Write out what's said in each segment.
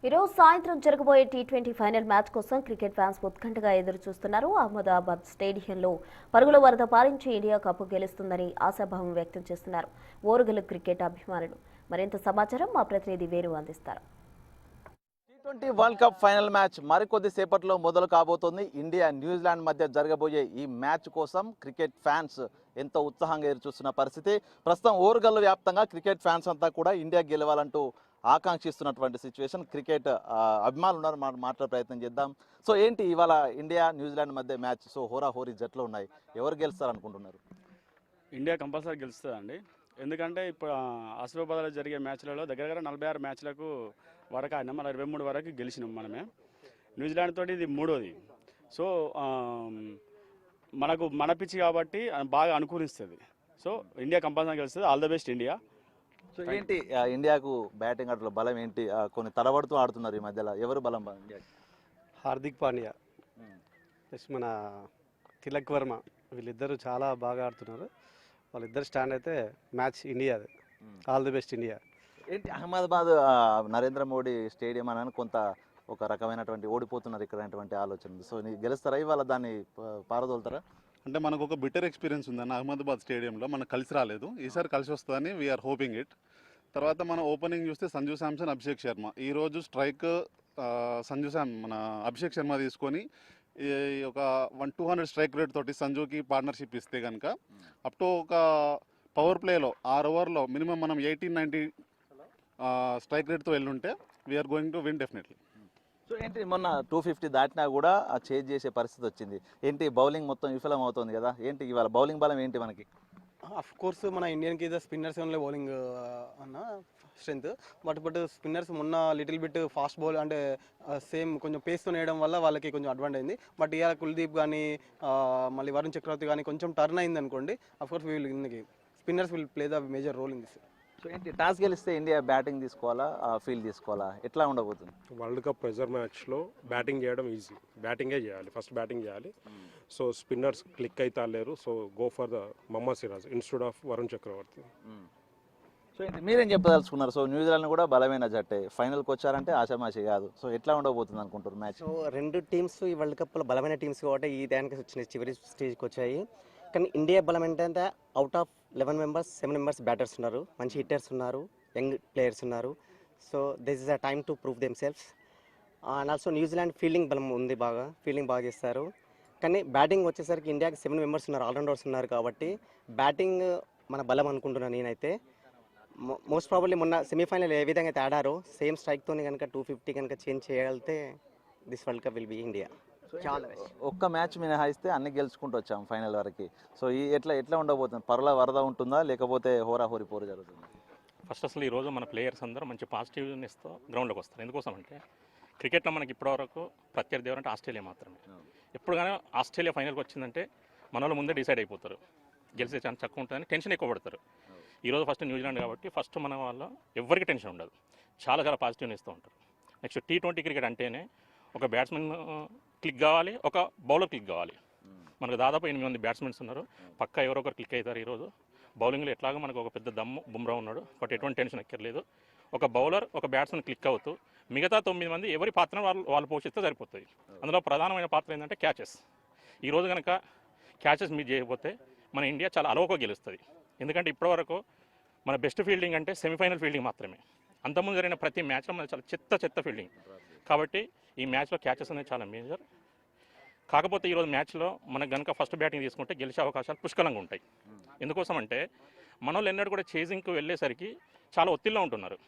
ఈరోజు సాయంత్రం జరగబోయే టీ20 ఫైనల్ మ్యాచ్ కోసం క్రికెట్ ఫ్యాన్స్ ఉత్కంఠగా ఎదురు చూస్తున్నారు. అహ్మదాబాద్ స్టేడియంలో పరుగుల వరద పారించి ఇండియా కప్ గెలుస్తుందని ఆశాభావం వ్యక్తం చేస్తున్నారు ఓరుగల్లు క్రికెట్ అభిమానులు. మరింత సమాచారం మా ప్రతినిధి వేరు అందిస్తారు. T20 world cup final match మరికొద్ది సేపట్లో మొదలు కాబోతోంది. ఇండియా న్యూజిలాండ్ మధ్య జరగబోయే ఈ మ్యాచ్ కోసం క్రికెట్ ఫ్యాన్స్ ఎంతో ఉత్సాహంగా ఎదురుచూస్తున్న పరిస్థితి. ప్రస్తుతం ఓరుగల్లు వ్యాప్తంగా క్రికెట్ ఫ్యాన్స్ అంతా కూడా ఇండియా గెలవాలంటూ ఆకాంక్షిస్తున్నటువంటి సిచ్యువేషన్. క్రికెట్ అభిమానులు ఉన్నారు, మాట్లాడే ప్రయత్నం చేద్దాం. సో ఏంటి ఇవాళ ఇండియా న్యూజిలాండ్ మధ్య మ్యాచ్? సో హోరీ జట్లు ఉన్నాయి, ఎవరు గెలుస్తారు అనుకుంటున్నారు? ఇండియా కంపల్సరీ గెలుస్తుందండి. ఎందుకంటే ఇప్పుడు ఆసిఫాబాద్లో జరిగే మ్యాచ్లలో దగ్గర 46 మ్యాచ్లకు వరకు ఆడినాం, మన 23 వరకు గెలిచినాం మనమే. న్యూజిలాండ్ తోటి ఇది మూడోది. సో మన పిచ్చి కాబట్టి బాగా అనుకూలిస్తుంది. సో ఇండియా కంపల్సరీ గెలుస్తుంది. All the best India. So ఏంటి ఇండియాకు బ్యాటింగ్ ఆటలో బలం ఏంటి? కొన్ని తడబడుతూ ఆడుతున్నారు ఈ మధ్యలో, ఎవరు బలం ఇండియాకి? హార్దిక్ పాండ్యా ప్లస్ మన తిలక్ వర్మ, వీళ్ళిద్దరూ చాలా బాగా ఆడుతున్నారు. వాళ్ళిద్దరు స్టాండ్ అయితే మ్యాచ్ ఇండియాది. All the best India. ఏంటి అహ్మదాబాద్ నరేంద్ర మోడీ స్టేడియం అని కొంత ఒక రకమైనటువంటి ఓడిపోతున్నారు ఇక్కడ ఆలోచన ఉంది. సో గెలుస్తారా ఇవాళ, దాన్ని పారదోలుతారా? అంటే మనకు ఒక బిటర్ ఎక్స్పీరియన్స్ ఉందన్న అహ్మదాబాద్ స్టేడియంలో, మనకు కలిసి రాలేదు. ఈసారి కలిసి వస్తుందని వీఆర్ హోపింగ్ ఇట్. తర్వాత మన ఓపెనింగ్ చూస్తే సంజు శాంసన్, అభిషేక్ శర్మ. ఈరోజు స్ట్రైక్ మన అభిషేక్ శర్మ తీసుకొని ఒక 200 స్ట్రైక్ రేట్ తోటి సంజుకి పార్ట్నర్షిప్ ఇస్తే కనుక అప్ టు ఒక పవర్ ప్లేలో 6 ఓవర్లో మినిమం మనం 18-19 స్ట్రైక్ రేట్తో వెళ్ళుంటే we're going to win definitely. So ఏంటి మొన్న 250 దాటినా కూడా చేంజ్ చేసే పరిస్థితి వచ్చింది. ఏంటి బౌలింగ్ మొత్తం విఫలం అవుతుంది కదా, ఏంటి ఇవాళ బౌలింగ్ బలం ఏంటి మనకి? అఫ్ కోర్స్ మన ఇండియన్కి స్పిన్నర్స్ ఓన్లీ బౌలింగ్ అన్న స్ట్రెంత్. బట్ స్పిన్నర్స్ మొన్న లిటిల్ బిట్ ఫాస్ట్ బౌల్ అంటే సేమ్ కొంచెం పేస్తో వేయడం వల్ల వాళ్ళకి కొంచెం అడ్వాంటేజ్ అయింది. బట్ ఇవాళ కుల్దీప్ కానీ మళ్ళీ వరుణ్ చక్రవర్తి కానీ కొంచెం టర్న్ అయింది అనుకోండి, of course spinners will play the major role in this. So ఏంటి టాస్ గెలిస్తే ఇండియా బ్యాటింగ్ తీసుకోవాలా, ఫీల్డ్ తీసుకోవాలా, ఎట్లా ఉండబోతుంది? వరల్డ్ కప్ ప్రెజర్ మ్యాచ్లో బ్యాటింగ్ చేయడం ఈజీ. బ్యాటింగే చేయాలి, ఫస్ట్ బ్యాటింగ్ చేయాలి. సో స్పిన్నర్స్ క్లిక్ అయితే లేరు. So go for the Mohammed Siraj instead of Varun Chakravarthy. So మీరేం చెప్పదలుచుకున్నారు? సో న్యూజిలాండ్ కూడా బలమైన జట్టే, ఫైనల్కి వచ్చారంటే ఆశామాషి కాదు. సో ఎట్లా ఉండబోతుంది అనుకుంటారు మ్యాచ్? సో రెండు టీమ్స్ ఈ వరల్డ్ కప్లో బలమైన టీమ్స్ కాబట్టి ఈ దానికి వచ్చినాయి, చివరి స్టేజ్కి వచ్చాయి. కానీ ఇండియా బలం ఏంటంటే out of 11 members 7 members batters ఉన్నారు, మంచి హిట్టర్స్ ఉన్నారు, యంగ్ ప్లేయర్స్ ఉన్నారు. So this is a time to prove them selves. And also New Zealand fielding బలం ఉంది, ఫీల్డింగ్ బాగా చేస్తారు. కానీ బ్యాటింగ్ వచ్చేసరికి ఇండియాకి 7 మెంబర్స్ ఉన్నారు, ఆల్రౌండర్స్ ఉన్నారు. కాబట్టి బ్యాటింగ్ మన బలం అనుకుంటున్నాను నేనైతే. మోస్ట్ ప్రాబబ్లీ మొన్న సెమీఫైనల్ ఏ విధంగా అయితే ఆడారో సేమ్ స్ట్రైక్తో కనుక 250 కనుక చేంజ్ చేయగలిగితే this world cup will be India. చాలా ఒక్క మ్యాచ్ మినహాయిస్తే అన్ని గెలుచుకుంటూ వచ్చాం ఫైనల్ వరకు. సో ఈ ఎట్లా ఉండబోతుంది? పరుల వరద ఉంటుందా, లేకపోతే హోరీ పోరు జరుగుతుంది? ఫస్ట్ అసలు ఈరోజు మన ప్లేయర్స్ అందరూ మంచి పాజిటివ్నెస్తో గ్రౌండ్లోకి వస్తారు. ఎందుకోసం అంటే క్రికెట్లో మనకి ఇప్పటివరకు ప్రత్యర్థి ఎవరంటే ఆస్ట్రేలియా మాత్రమే. ఎప్పుడు కానీ ఆస్ట్రేలియా ఫైనల్కి వచ్చిందంటే మన వాళ్ళు ముందే డిసైడ్ అయిపోతారు, గెలిచే ఛాన్స్ తక్కువ ఉంటుందని టెన్షన్ ఎక్కువ పడతారు. ఈరోజు ఫస్ట్ న్యూజిలాండ్ కాబట్టి ఫస్ట్ మన వాళ్ళు ఎవరికి టెన్షన్ ఉండదు, చాలా పాజిటివ్నెస్తో ఉంటారు. నెక్స్ట్ T20 క్రికెట్ అంటేనే ఒక బ్యాట్స్మెన్ క్లిక్ కావాలి, ఒక బౌలర్ క్లిక్ కావాలి. మనకు దాదాపు 8 మంది బ్యాట్స్మెన్స్ ఉన్నారు, పక్కా ఎవరో ఒకరు క్లిక్ అవుతారు. ఈరోజు బౌలింగ్లో ఎట్లాగో మనకు ఒక పెద్ద దమ్ము బుమ్రా ఉన్నాడు, బట్ ఎటువంటి టెన్షన్ ఎక్కర్లేదు. ఒక బౌలర్ ఒక బ్యాట్స్మెన్ క్లిక్ అవుతూ మిగతా 9 మంది ఎవరి పాత్ర వాళ్ళు పోషిస్తే సరిపోతుంది. అందులో ప్రధానమైన పాత్ర ఏంటంటే క్యాచెస్. ఈరోజు కనుక క్యాచెస్ మీరు చేయకపోతే మన ఇండియా చాలా అలవకగా గెలుస్తుంది. ఎందుకంటే ఇప్పటివరకు మన బెస్ట్ ఫీల్డింగ్ అంటే సెమీఫైనల్ ఫీల్డింగ్ మాత్రమే. అంతకుముందు జరిగిన ప్రతి మ్యాచ్లో మన చాలా చెత్త ఫీల్డింగ్. కాబట్టి ఈ మ్యాచ్లో క్యాచెస్ అనేది చాలా మేజర్. కాకపోతే ఈరోజు మ్యాచ్లో మనకు కనుక ఫస్ట్ బ్యాటింగ్ తీసుకుంటే గెలిచే అవకాశాలు పుష్కలంగా ఉంటాయి. ఎందుకోసం అంటే మన వాళ్ళు ఎన్నడూ కూడా చేజింగ్కి వెళ్ళేసరికి చాలా ఒత్తిడిలో ఉంటున్నారు.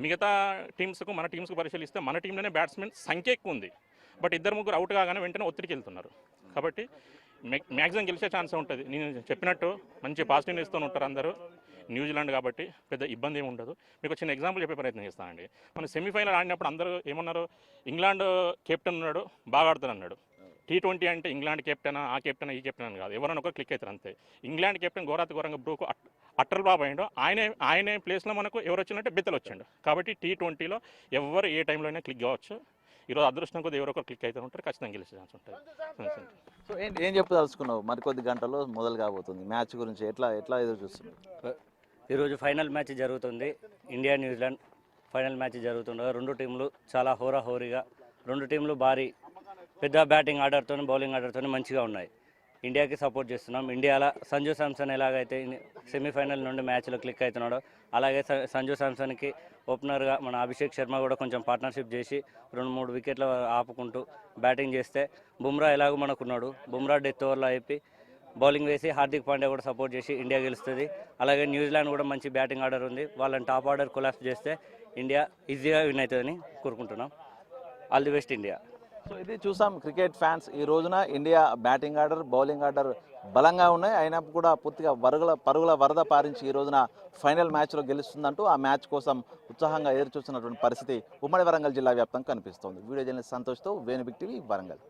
మిగతా టీమ్స్కు మన టీమ్స్కు పరిశీలిస్తే మన టీంలోనే బ్యాట్స్మెన్ సంఖ్య ఎక్కువ ఉంది, బట్ 2-3 అవుట్ కాగానే వెంటనే ఒత్తిడికి వెళ్తున్నారు. కాబట్టి మ్యాక్సిమం గెలిచే ఛాన్స్ ఉంటుంది. నేను చెప్పినట్టు మంచి పాజిటివ్నెస్తో ఉంటారు అందరూ. న్యూజిలాండ్ కాబట్టి పెద్ద ఇబ్బంది ఏమి ఉండదు. మీకు చిన్న ఎగ్జాంపుల్ చెప్పే ప్రయత్నం చేస్తానండి. మనం సెమీఫైనల్ ఆడినప్పుడు అందరూ ఏమన్నారు, ఇంగ్లాండ్ కెప్టెన్ ఉన్నాడు బాగా ఆడుతారు అన్నాడు. T20 అంటే ఇంగ్లాండ్ కెప్టెనా, ఆ కెప్టెన్ ఈ కెప్టెన్ అని కాదు, ఎవరైనా ఒకరు క్లిక్ అవుతారు అంతే. ఇంగ్లాండ్ కెప్టెన్ ఘోరంగా బ్రూకు అట్టల్ బాబు అయ్యాడు, ఆయనే ప్లేస్లో మనకు ఎవరు వచ్చినట్టే బిత్తలు వచ్చాడు. కాబట్టి T20లో ఎవరు ఏ టైంలో అయినా క్లిక్ కావచ్చు. ఈరోజు అదృష్టం కొద్ది ఎవరో ఒకరు క్లిక్ అయితే ఉంటారు, ఖచ్చితంగా గెలిచే ఛాన్స్ ఉంటుంది. సో ఏం చెప్పదలుచుకున్నావు? మరికొద్ది గంటల్లో మొదలు కాబోతుంది మ్యాచ్ గురించి, ఎట్లా ఎదురు చూస్తున్నావు? ఈరోజు ఫైనల్ మ్యాచ్ జరుగుతుంది, ఇండియా న్యూజిలాండ్ ఫైనల్ మ్యాచ్ జరుగుతుండగా రెండు టీంలు చాలా హోరాహోరీగా, రెండు టీంలు భారీ పెద్ద బ్యాటింగ్ ఆర్డర్తో బౌలింగ్ ఆర్డర్తో మంచిగా ఉన్నాయి. ఇండియాకి సపోర్ట్ చేస్తున్నాం. ఇండియాలో సంజు శాంసన్ ఎలాగైతే సెమీఫైనల్ నుండి మ్యాచ్లో క్లిక్ అవుతున్నాడో అలాగే సంజు శాంసన్కి ఓపెనర్గా మన అభిషేక్ శర్మ కూడా కొంచెం పార్ట్నర్షిప్ చేసి 2-3 వికెట్లు ఆపుకుంటూ బ్యాటింగ్ చేస్తే బుమ్రా ఎలాగో మనకున్నాడు. బుమ్రా డెత్ ఓవర్లో అయిపోయి బౌలింగ్ వేసి హార్దిక్ పాండ్యా కూడా సపోర్ట్ చేసి ఇండియా గెలుస్తుంది. అలాగే న్యూజిలాండ్ కూడా మంచి బ్యాటింగ్ ఆర్డర్ ఉంది. వాళ్ళని టాప్ ఆర్డర్ కొలాప్స్ చేస్తే ఇండియా ఈజీగా విన్ అవుతుందని కోరుకుంటున్నాం. All the best India. So ఇది చూసాం క్రికెట్ ఫ్యాన్స్ ఈ రోజున India batting order bowling order బలంగా ఉన్నాయి. అయినప్పుడు కూడా పూర్తిగా పరుగుల వరద పారించి ఈ రోజున ఫైనల్ మ్యాచ్లో గెలుస్తుందంటూ ఆ మ్యాచ్ కోసం ఉత్సాహంగా ఎదురు చూస్తున్నటువంటి పరిస్థితి ఉమ్మడి వరంగల్ జిల్లా వ్యాప్తంగా కనిపిస్తోంది. వీడియో జర్నలిస్ట్ సంతోష్తో వేణు బిగ్ టీవీ వరంగల్.